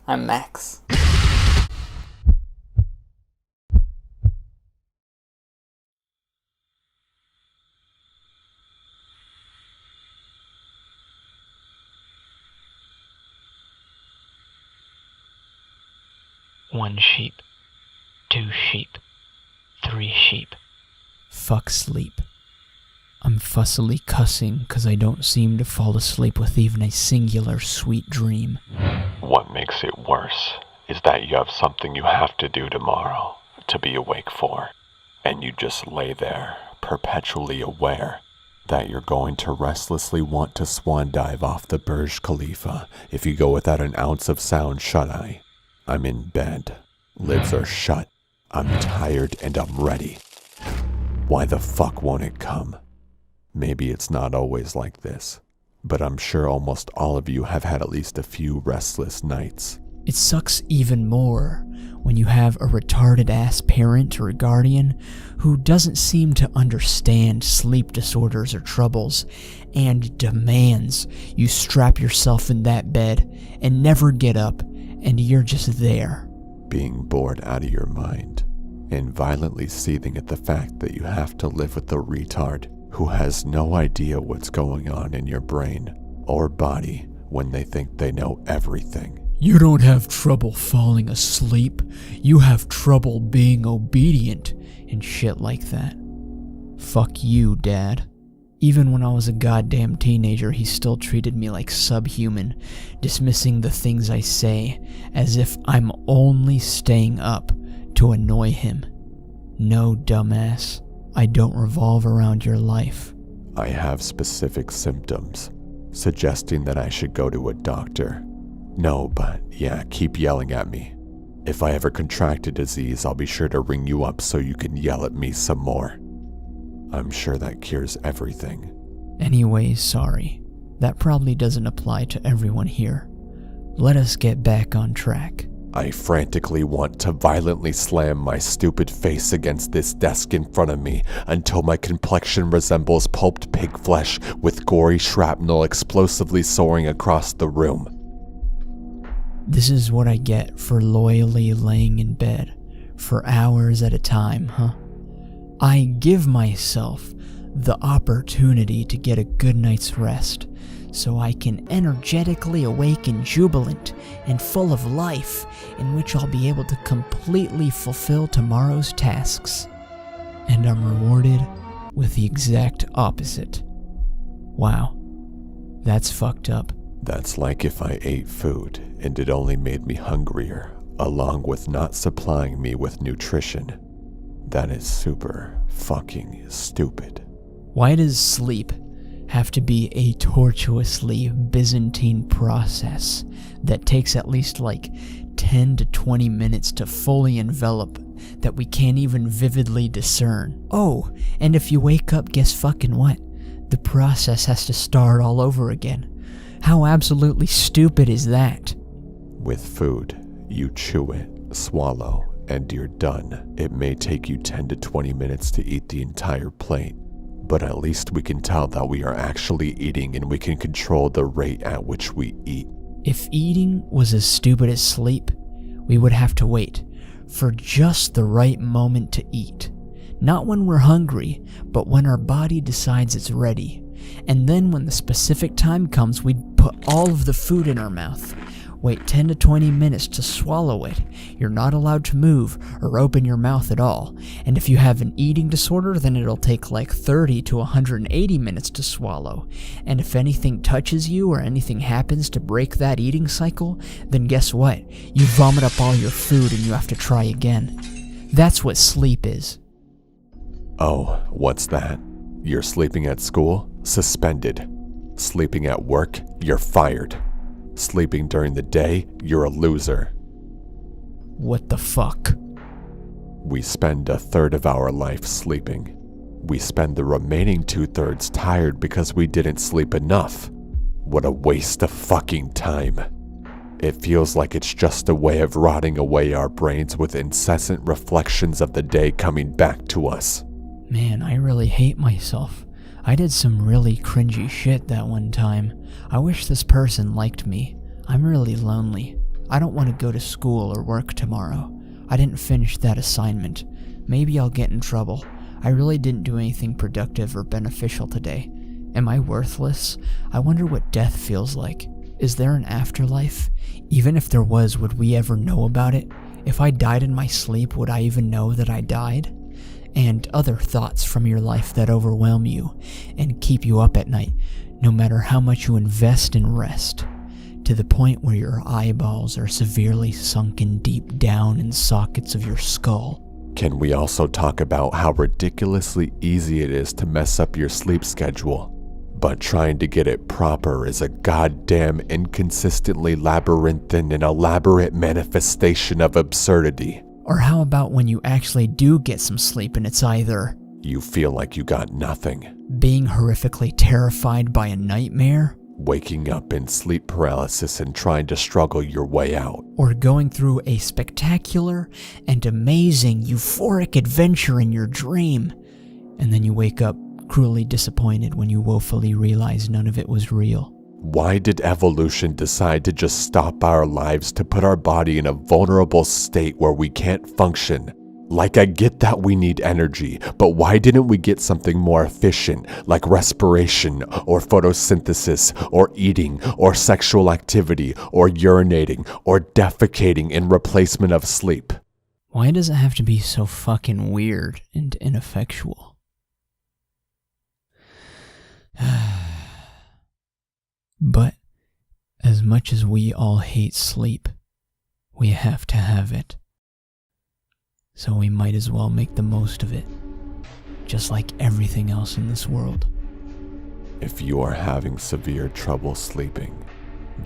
I'm Max. One sheep, two sheep, three sheep. Fuck sleep. I'm fussily cussing 'cause I don't seem to fall asleep with even a singular sweet dream. What makes it worse is that you have something you have to do tomorrow to be awake for, and you just lay there, perpetually aware that you're going to restlessly want to swan dive off the Burj Khalifa if you go without an ounce of sound shut-eye. I'm in bed. Lids are shut. I'm tired and I'm ready. Why the fuck won't it come? Maybe it's not always like this, but I'm sure almost all of you have had at least a few restless nights. It sucks even more when you have a retarded-ass parent or guardian who doesn't seem to understand sleep disorders or troubles and demands you strap yourself in that bed and never get up, and you're just there. Being bored out of your mind and violently seething at the fact that you have to live with a retard who has no idea what's going on in your brain or body when they think they know everything. You don't have trouble falling asleep, you have trouble being obedient and shit like that. Fuck you, Dad. Even when I was a goddamn teenager, he still treated me like subhuman, dismissing the things I say as if I'm only staying up to annoy him. No, dumbass, I don't revolve around your life. I have specific symptoms, suggesting that I should go to a doctor. No, but yeah, keep yelling at me. If I ever contract a disease, I'll be sure to ring you up so you can yell at me some more. I'm sure that cures everything. Anyways, sorry. That probably doesn't apply to everyone here. Let us get back on track. I frantically want to violently slam my stupid face against this desk in front of me until my complexion resembles pulped pig flesh with gory shrapnel explosively soaring across the room. This is what I get for loyally laying in bed for hours at a time, huh? I give myself the opportunity to get a good night's rest so I can energetically awaken jubilant and full of life, in which I'll be able to completely fulfill tomorrow's tasks. And I'm rewarded with the exact opposite. Wow, that's fucked up. That's like if I ate food and it only made me hungrier, along with not supplying me with nutrition. That is super fucking stupid. Why does sleep have to be a tortuously Byzantine process that takes at least like 10 to 20 minutes to fully envelop that we can't even vividly discern? Oh, and if you wake up, guess fucking what? The process has to start all over again. How absolutely stupid is that? With food, you chew it, swallow, and you're done. It may take you 10 to 20 minutes to eat the entire plate, but at least we can tell that we are actually eating and we can control the rate at which we eat. If eating was as stupid as sleep, we would have to wait for just the right moment to eat. Not when we're hungry, but when our body decides it's ready. And then when the specific time comes, we'd put all of the food in our mouth. Wait 10 to 20 minutes to swallow it. You're not allowed to move or open your mouth at all. And if you have an eating disorder, then it'll take like 30 to 180 minutes to swallow. And if anything touches you or anything happens to break that eating cycle, then guess what? You vomit up all your food and you have to try again. That's what sleep is. Oh, what's that? You're sleeping at school? Suspended. Sleeping at work? You're fired. Sleeping during the day? You're a loser. What the fuck? We spend a third of our life sleeping. We spend the remaining 2/3 tired because we didn't sleep enough. What a waste of fucking time. It feels like it's just a way of rotting away our brains with incessant reflections of the day coming back to us. Man, I really hate myself. I did some really cringy shit that one time. I wish this person liked me. I'm really lonely. I don't want to go to school or work tomorrow. I didn't finish that assignment. Maybe I'll get in trouble. I really didn't do anything productive or beneficial today. Am I worthless? I wonder what death feels like. Is there an afterlife? Even if there was, would we ever know about it? If I died in my sleep, would I even know that I died? And other thoughts from your life that overwhelm you and keep you up at night, no matter how much you invest in rest, to the point where your eyeballs are severely sunken deep down in the sockets of your skull. Can we also talk about how ridiculously easy it is to mess up your sleep schedule? But trying to get it proper is a goddamn inconsistently labyrinthine and elaborate manifestation of absurdity. Or how about when you actually do get some sleep and it's either you feel like you got nothing, being horrifically terrified by a nightmare, waking up in sleep paralysis and trying to struggle your way out, or going through a spectacular and amazing euphoric adventure in your dream, and then you wake up cruelly disappointed when you woefully realize none of it was real. Why did evolution decide to just stop our lives to put our body in a vulnerable state where we can't function? Like, I get that we need energy, but why didn't we get something more efficient, like respiration, or photosynthesis, or eating, or sexual activity, or urinating, or defecating in replacement of sleep? Why does it have to be so fucking weird and ineffectual? But as much as we all hate sleep, we have to have it. So we might as well make the most of it, just like everything else in this world. If you are having severe trouble sleeping,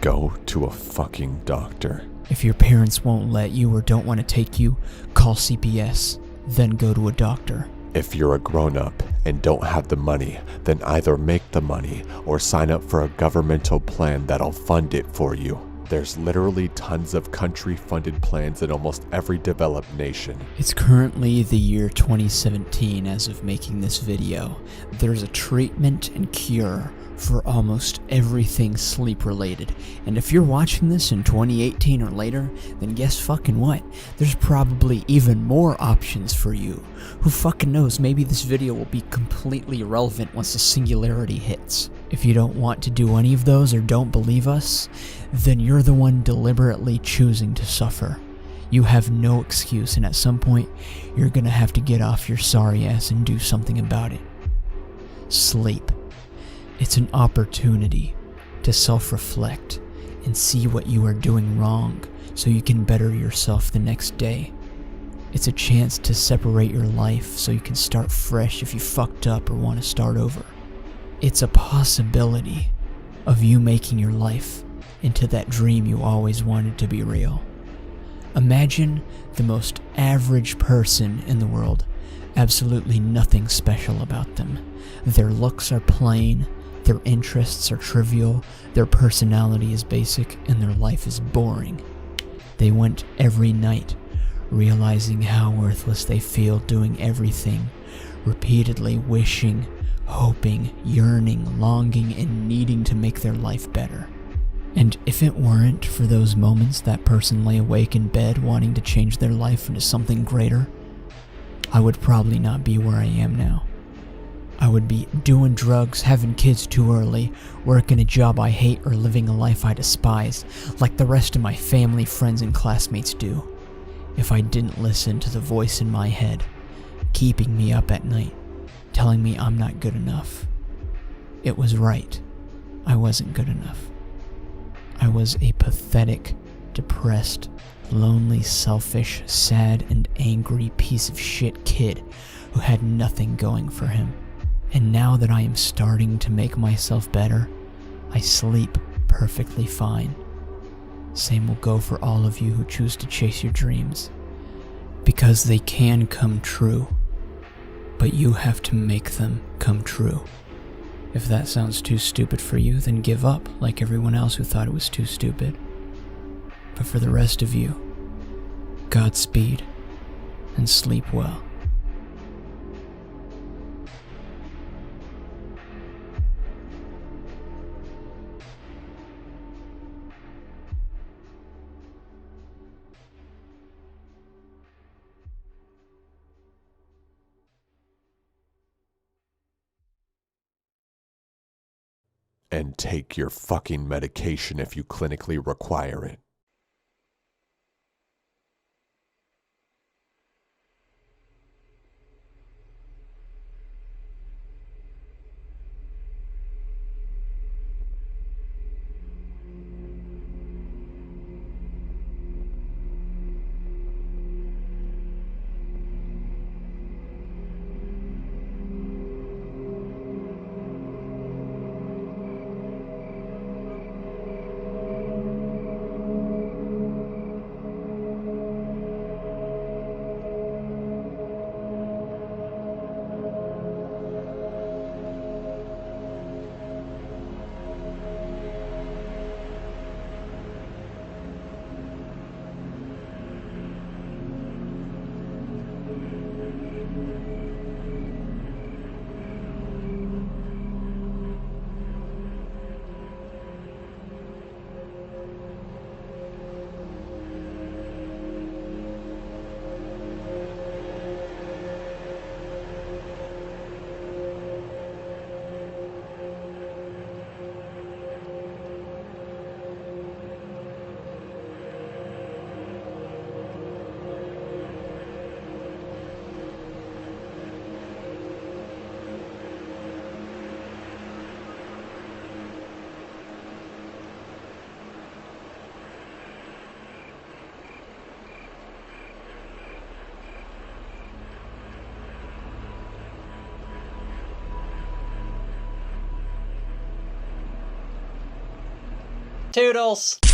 go to a fucking doctor. If your parents won't let you or don't want to take you, call CPS, then go to a doctor. If you're a grown-up and don't have the money, then either make the money or sign up for a governmental plan that'll fund it for you. There's literally tons of country-funded plans in almost every developed nation. It's currently the year 2017 as of making this video. There's a treatment and cure for almost everything sleep-related. And if you're watching this in 2018 or later, then guess fucking what? There's probably even more options for you. Who fucking knows, maybe this video will be completely irrelevant once the singularity hits. If you don't want to do any of those or don't believe us, then you're the one deliberately choosing to suffer. You have no excuse, and at some point, you're gonna have to get off your sorry ass and do something about it. Sleep. It's an opportunity to self-reflect and see what you are doing wrong so you can better yourself the next day. It's a chance to separate your life so you can start fresh if you fucked up or want to start over. It's a possibility of you making your life into that dream you always wanted to be real. Imagine the most average person in the world, absolutely nothing special about them. Their looks are plain, their interests are trivial, their personality is basic, and their life is boring. They went every night, realizing how worthless they feel doing everything, repeatedly wishing, hoping, yearning, longing, and needing to make their life better. And if it weren't for those moments that person lay awake in bed wanting to change their life into something greater, I would probably not be where I am now. I would be doing drugs, having kids too early, working a job I hate, or living a life I despise, like the rest of my family, friends, and classmates do, if I didn't listen to the voice in my head, keeping me up at night, telling me I'm not good enough. It was right. I wasn't good enough. I was a pathetic, depressed, lonely, selfish, sad, and angry piece of shit kid who had nothing going for him. And now that I am starting to make myself better, I sleep perfectly fine. Same will go for all of you who choose to chase your dreams, because they can come true, but you have to make them come true. If that sounds too stupid for you, then give up like everyone else who thought it was too stupid. But for the rest of you, Godspeed and sleep well. and take your fucking medication if you clinically require it. Toodles!